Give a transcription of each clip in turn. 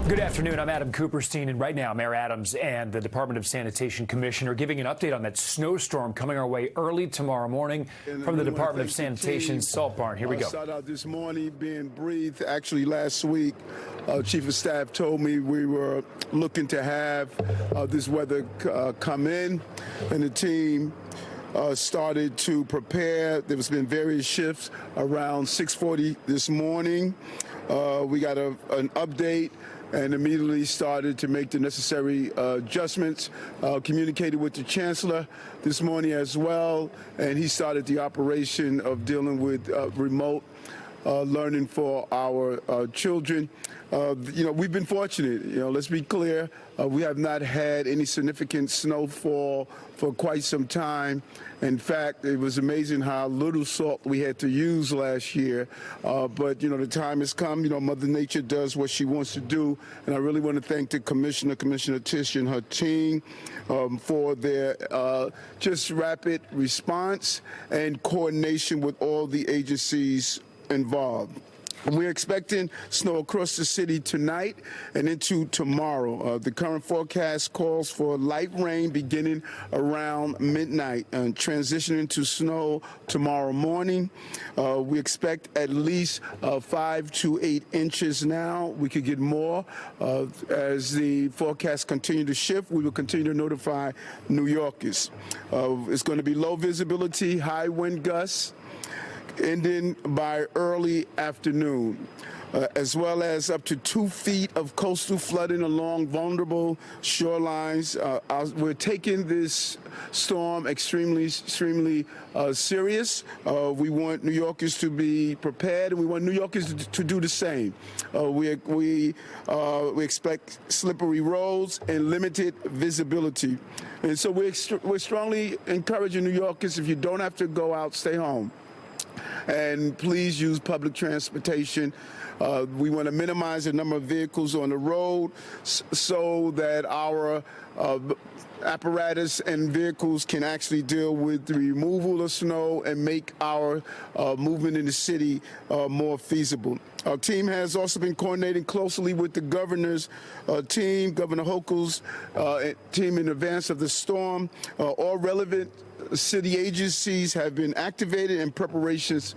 Good afternoon. I'm Adam Cooperstein, and right now, Mayor Adams and the Department of Sanitation Commissioner giving an update on that snowstorm coming our way early tomorrow morning from the Department of Sanitation's Salt Barn. Here we go. Start out this morning being breathed. Actually, last week, Chief of Staff told me we were looking to have this weather come in, and the team started to prepare. There's been various shifts around 6:40 this morning. We got an update and immediately started to make the necessary adjustments, communicated with the Chancellor this morning as well, and he started the operation of dealing with remote learning for our children. We've been fortunate. Let's be clear. We have not had any significant snowfall for quite some time. In fact, it was amazing how little salt we had to use last year. But the time has come. Mother Nature does what she wants to do. And I really want to thank the Commissioner Tish and her team for their just rapid response and coordination with all the agencies involved. We're expecting snow across the city tonight and into tomorrow. The current forecast calls for light rain beginning around midnight and transitioning to snow tomorrow morning. We expect at least 5 to 8 inches now. We could get more. As the forecasts continue to shift, we will continue to notify New Yorkers. It's going to be low visibility, high wind gusts, ending by early afternoon, as well as up to 2 feet of coastal flooding along vulnerable shorelines. We're taking this storm extremely serious. We want New Yorkers to be prepared, and we want New Yorkers to do the same. We expect slippery roads and limited visibility. And so we're strongly encouraging New Yorkers, if you don't have to go out, stay home. And please use public transportation. We want to minimize the number of vehicles on the road so that our apparatus and vehicles can actually deal with the removal of snow and make our movement in the city more feasible. Our team has also been coordinating closely with the governor's team, Governor Hochul's team, in advance of the storm. All relevant city agencies have been activated and preparations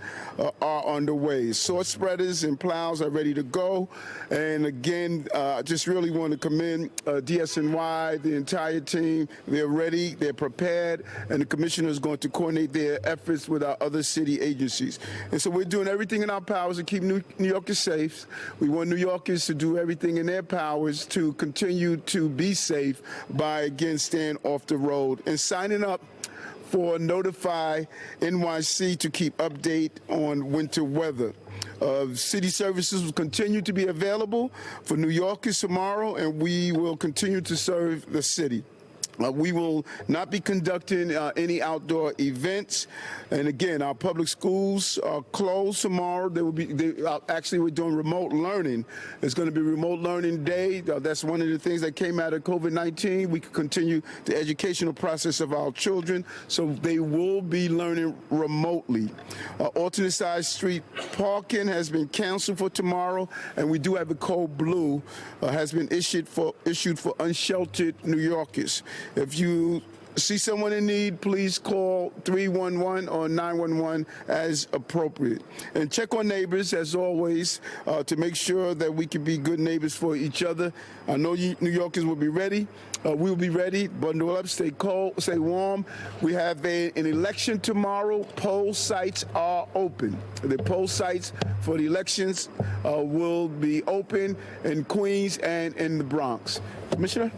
are underway. Sword spreaders and plows are ready to go. And again, I just really want to commend DSNY, the entire team. They're ready, they're prepared, and the commissioner is going to coordinate their efforts with our other city agencies. And so we're doing everything in our powers to keep New Yorkers safe. We want New Yorkers to do everything in their powers to continue to be safe by, again, staying off the road and signing up for Notify NYC to keep update on winter weather. City services will continue to be available for New Yorkers tomorrow, and we will continue to serve the city. We will not be conducting any outdoor events. And again, our public schools are closed tomorrow. Actually, we're doing remote learning. It's going to be remote learning day. That's one of the things that came out of COVID-19. We can continue the educational process of our children, so they will be learning remotely. Alternate side street parking has been canceled for tomorrow, and we do have a code blue has been issued for unsheltered New Yorkers. If you see someone in need, please call 311 or 911 as appropriate. And check on neighbors, as always, to make sure that we can be good neighbors for each other. I know New Yorkers will be ready. We'll be ready. Bundle up, stay cold, stay warm. We have an election tomorrow. Poll sites are open. The poll sites for the elections will be open in Queens and in the Bronx. Commissioner?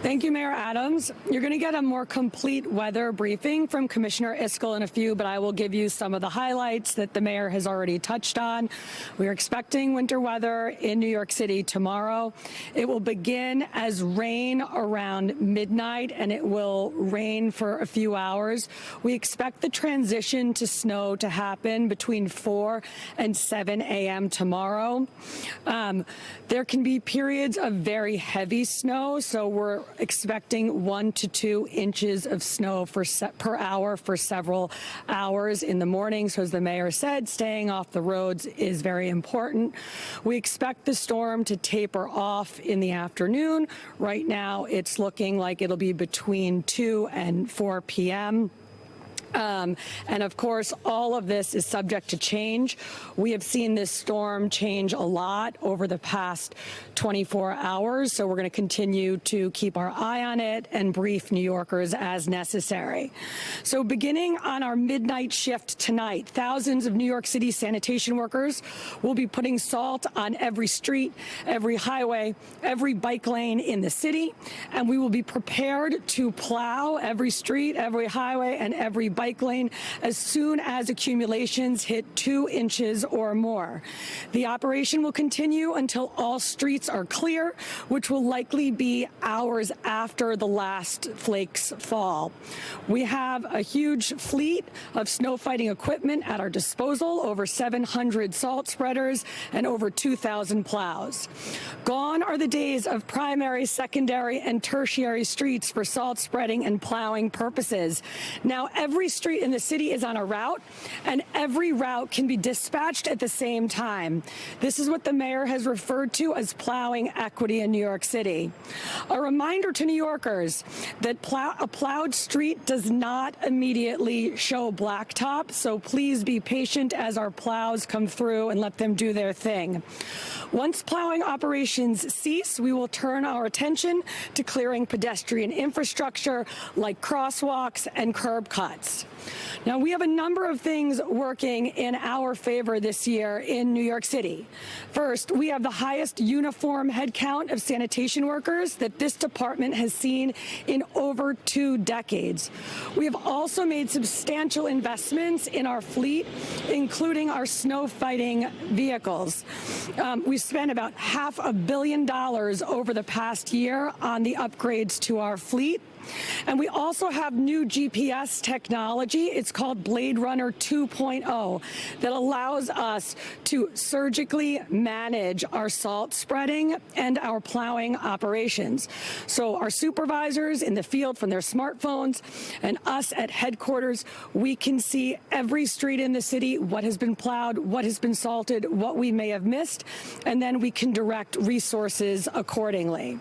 Thank you, Mayor Adams. You're going to get a more complete weather briefing from Commissioner Iskell in a few, but I will give you some of the highlights that the mayor has already touched on. We're expecting winter weather in New York City tomorrow. It will begin as rain around midnight, and it will rain for a few hours. We expect the transition to snow to happen between 4 and 7 a.m. tomorrow. There can be periods of very heavy snow, so we're expecting 1 to 2 inches of snow per hour for several hours in the morning. So as the mayor said, staying off the roads is very important. We expect the storm to taper off in the afternoon. Right now, it's looking like it'll be between 2 and 4 p.m. And of course, all of this is subject to change. We have seen this storm change a lot over the past 24 hours, so we're going to continue to keep our eye on it and brief New Yorkers as necessary. So beginning on our midnight shift tonight, thousands of New York City sanitation workers will be putting salt on every street, every highway, every bike lane in the city, and we will be prepared to plow every street, every highway, and every bike lane as soon as accumulations hit 2 inches or more. The operation will continue until all streets are clear, which will likely be hours after the last flakes fall. We have a huge fleet of snow fighting equipment at our disposal, over 700 salt spreaders and over 2,000 plows. Gone are the days of primary, secondary, and tertiary streets for salt spreading and plowing purposes. Now every street in the city is on a route, and every route can be dispatched at the same time. This is what the mayor has referred to as plowing equity in New York City. A reminder to New Yorkers that a plowed street does not immediately show blacktop, so please be patient as our plows come through and let them do their thing. Once plowing operations cease, we will turn our attention to clearing pedestrian infrastructure like crosswalks and curb cuts. Now, we have a number of things working in our favor this year in New York City. First, we have the highest uniform headcount of sanitation workers that this department has seen in over 2 decades. We have also made substantial investments in our fleet, including our snow fighting vehicles. We've spent about $500 million over the past year on the upgrades to our fleet. And we also have new GPS technology. It's called Blade Runner 2.0 that allows us to surgically manage our salt spreading and our plowing operations. So our supervisors in the field from their smartphones and us at headquarters, we can see every street in the city, what has been plowed, what has been salted, what we may have missed, and then we can direct resources accordingly.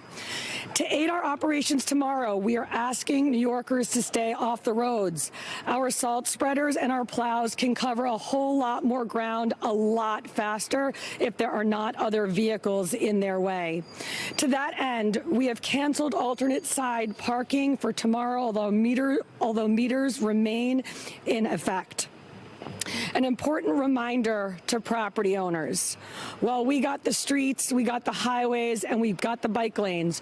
To aid our operations tomorrow, we are asking New Yorkers to stay off the roads. Our salt spreaders and our plows can cover a whole lot more ground a lot faster if there are not other vehicles in their way. To that end, we have canceled alternate side parking for tomorrow, although meters remain in effect. An important reminder to property owners. While we got the streets, we got the highways, and we've got the bike lanes,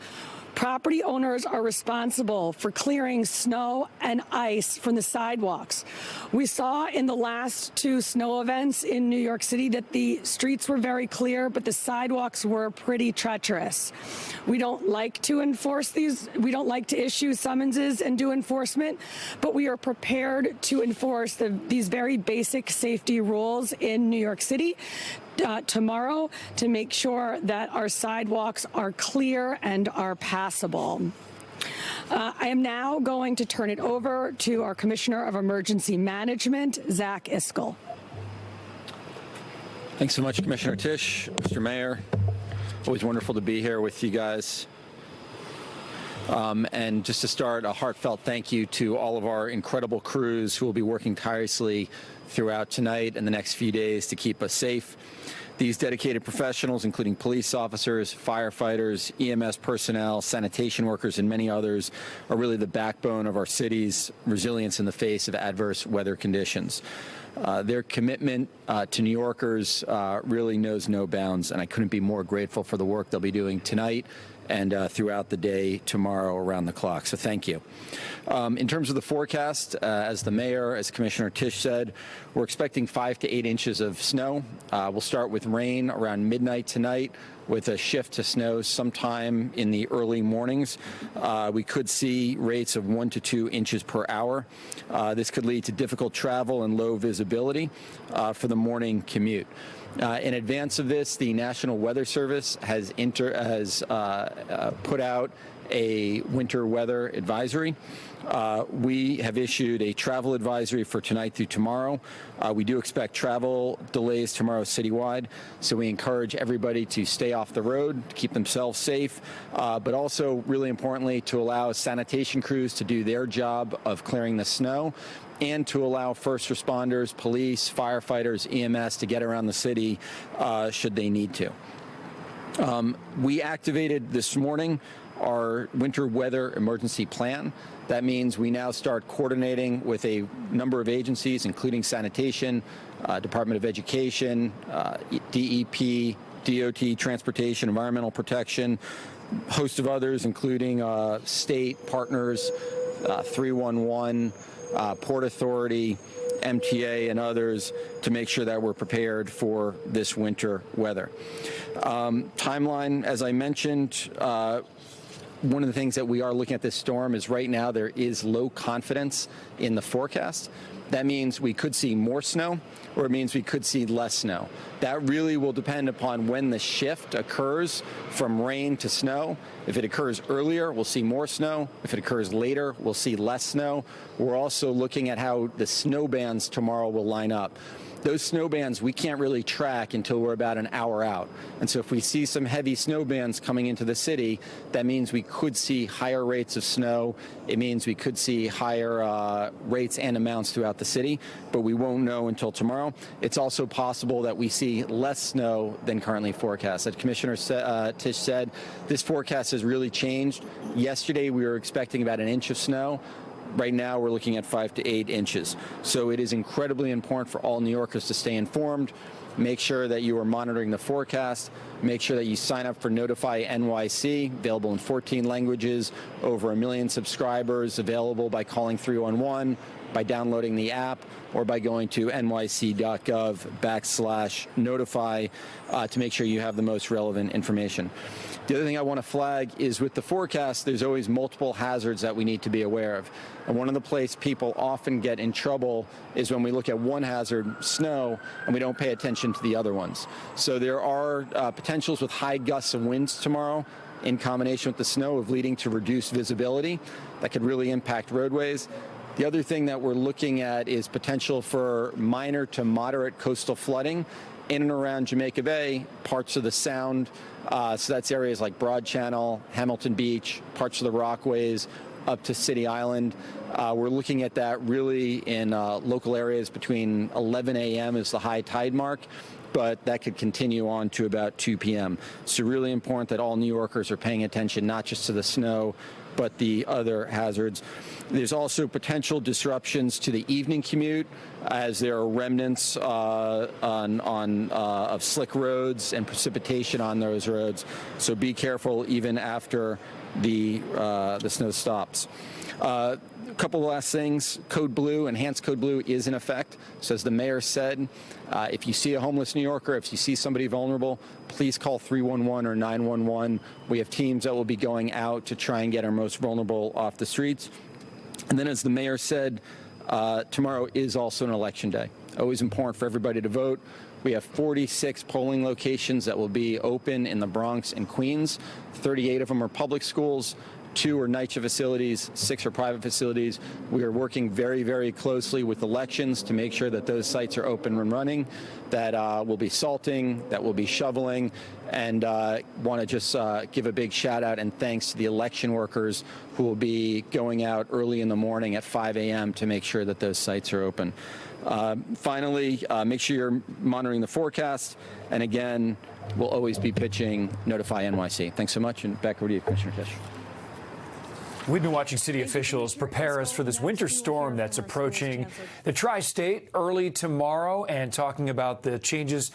property owners are responsible for clearing snow and ice from the sidewalks. We saw in the last 2 snow events in New York City that the streets were very clear, but the sidewalks were pretty treacherous. We don't like to enforce these. We don't like to issue summonses and do enforcement, but we are prepared to enforce these very basic safety rules in New York City tomorrow to make sure that our sidewalks are clear and are passable. I am now going to turn it over to our Commissioner of Emergency Management, Zach Iscol. Thanks so much, Commissioner Tisch, Mr. Mayor. Always wonderful to be here with you guys. And just to start, a heartfelt thank you to all of our incredible crews who will be working tirelessly throughout tonight and the next few days to keep us safe. These dedicated professionals, including police officers, firefighters, EMS personnel, sanitation workers, and many others, are really the backbone of our city's resilience in the face of adverse weather conditions. Their commitment to New Yorkers really knows no bounds, and I couldn't be more grateful for the work they'll be doing tonight and throughout the day tomorrow around the clock. So thank you. In terms of the forecast, as the mayor, as Commissioner Tisch said, we're expecting 5 to 8 inches of snow. We'll start with rain around midnight tonight with a shift to snow sometime in the early mornings. We could see rates of 1 to 2 inches per hour. This could lead to difficult travel and low visibility for the morning commute. In advance of this, the National Weather Service has put out a winter weather advisory. We have issued a travel advisory for tonight through tomorrow. We do expect travel delays tomorrow citywide, so we encourage everybody to stay off the road, to keep themselves safe, but also, really importantly, to allow sanitation crews to do their job of clearing the snow, and to allow first responders, police, firefighters, EMS to get around the city should they need to. We activated this morning our winter weather emergency plan. That means we now start coordinating with a number of agencies, including Sanitation, Department of Education, DEP, DOT, Transportation, Environmental Protection, a host of others, including state partners, 311, Port Authority, MTA, and others, to make sure that we're prepared for this winter weather. Timeline, as I mentioned, one of the things that we are looking at this storm is right now there is low confidence in the forecast. That means we could see more snow, or it means we could see less snow. That really will depend upon when the shift occurs from rain to snow. If it occurs earlier, we'll see more snow. If it occurs later, we'll see less snow. We're also looking at how the snow bands tomorrow will line up. Those snow bands we can't really track until we're about an hour out. And so if we see some heavy snow bands coming into the city, that means we could see higher rates of snow. It means we could see higher rates and amounts throughout the city, but we won't know until tomorrow. It's also possible that we see less snow than currently forecast. As Commissioner Tisch said, this forecast has really changed. Yesterday we were expecting about an inch of snow. Right now, we're looking at 5 to 8 inches. So it is incredibly important for all New Yorkers to stay informed. Make sure that you are monitoring the forecast. Make sure that you sign up for Notify NYC, available in 14 languages, over 1 million subscribers, available by calling 311, by downloading the app, or by going to nyc.gov/notify to make sure you have the most relevant information. The other thing I want to flag is with the forecast, there's always multiple hazards that we need to be aware of. And one of the places people often get in trouble is when we look at one hazard, snow, and we don't pay attention to the other ones. So there are potentials with high gusts of winds tomorrow in combination with the snow of leading to reduced visibility that could really impact roadways. The other thing that we're looking at is potential for minor to moderate coastal flooding in and around Jamaica Bay, parts of the Sound. So that's areas like Broad Channel, Hamilton Beach, parts of the Rockaways, up to City Island. We're looking at that really in local areas between 11 a.m. is the high tide mark, but that could continue on to about 2 p.m. So really important that all New Yorkers are paying attention, not just to the snow, but the other hazards. There's also potential disruptions to the evening commute, as there are remnants of slick roads and precipitation on those roads. So be careful even after the snow stops. A couple of last things. Code Blue, enhanced Code Blue is in effect. So as the mayor said, if you see a homeless New Yorker, if you see somebody vulnerable, please call 311 or 911. We have teams that will be going out to try and get our most vulnerable off the streets. And then as the mayor said, tomorrow is also an election day. Always important for everybody to vote. We have 46 polling locations that will be open in the Bronx and Queens. 38 of them are public schools. 2 are NYCHA facilities, 6 are private facilities. We are working very, very closely with elections to make sure that those sites are open and running, that will be salting, that will be shoveling, and want to just give a big shout out and thanks to the election workers who will be going out early in the morning at 5 a.m. to make sure that those sites are open. Finally, make sure you're monitoring the forecast, and again, we'll always be pitching Notify NYC. Thanks so much, and back over to you, Commissioner Tisch. We've been watching city officials prepare us for this winter storm that's approaching the tri-state early tomorrow, and talking about the changes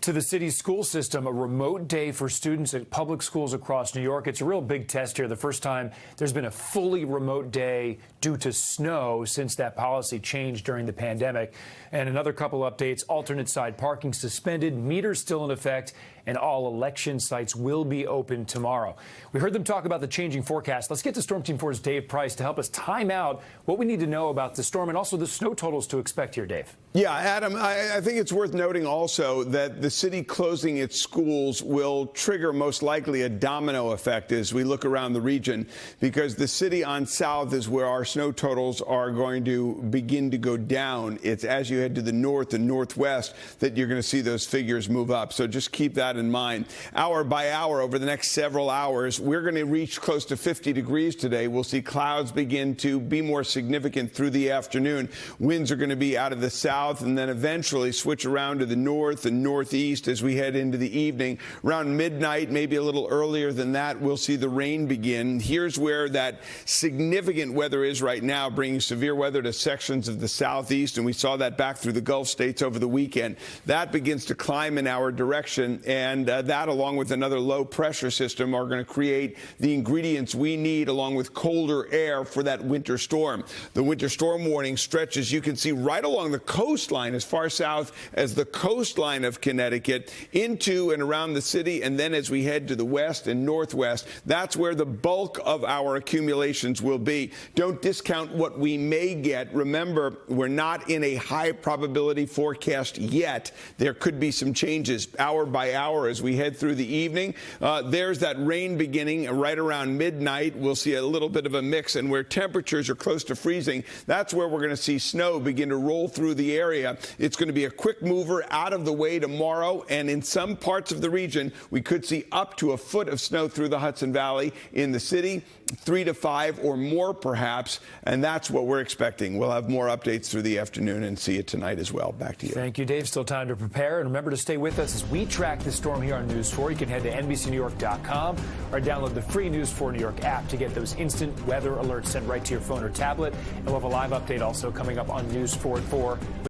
to the city's school system, a remote day for students at public schools across New York. It's a real big test here. The first time there's been a fully remote day due to snow since that policy changed during the pandemic. And another couple updates: alternate side parking suspended, meters still in effect, and all election sites will be open tomorrow. We heard them talk about the changing forecast. Let's get to Storm Team 4's Dave Price to help us time out what we need to know about the storm and also the snow totals to expect here, Dave. Yeah, Adam, I think it's worth noting also that the city closing its schools will trigger most likely a domino effect as we look around the region, because the city on south is where our snow totals are going to begin to go down. It's as you head to the north and northwest that you're going to see those figures move up. So just keep that in mind. Hour by hour, over the next several hours, we're going to reach close to 50 degrees today. We'll see clouds begin to be more significant through the afternoon. Winds are going to be out of the south and then eventually switch around to the north and northeast as we head into the evening. Around midnight, maybe a little earlier than that, we'll see the rain begin. Here's where that significant weather is right now, bringing severe weather to sections of the southeast, and we saw that back through the Gulf states over the weekend. That begins to climb in our direction, and that, along with another low pressure system, are going to create the ingredients we need, along with colder air, for that winter storm. The winter storm warning stretches, you can see, right along the coastline, as far south as the coastline of Connecticut, into and around the city, and then as we head to the west and northwest, that's where the bulk of our accumulations will be. Don't discount what we may get. Remember, we're not in a high probability forecast yet. There could be some changes hour by hour as we head through the evening. There's that rain beginning right around midnight. We'll see a little bit of a mix, and where temperatures are close to freezing, that's where we're going to see snow begin to roll through the area. It's going to be a quick mover out of the way tomorrow, and in some parts of the region, we could see up to a foot of snow through the Hudson Valley. In the city, 3 to 5 or more perhaps, and that's what we're expecting. We'll have more updates through the afternoon and see it tonight as well. Back to you. Thank you, Dave. Still time to prepare, and remember to stay with us as we track the storm here on News 4. You can head to NBCNewYork.com or download the free News 4 New York app to get those instant weather alerts sent right to your phone or tablet. And we'll have a live update also coming up on News 4 at 4.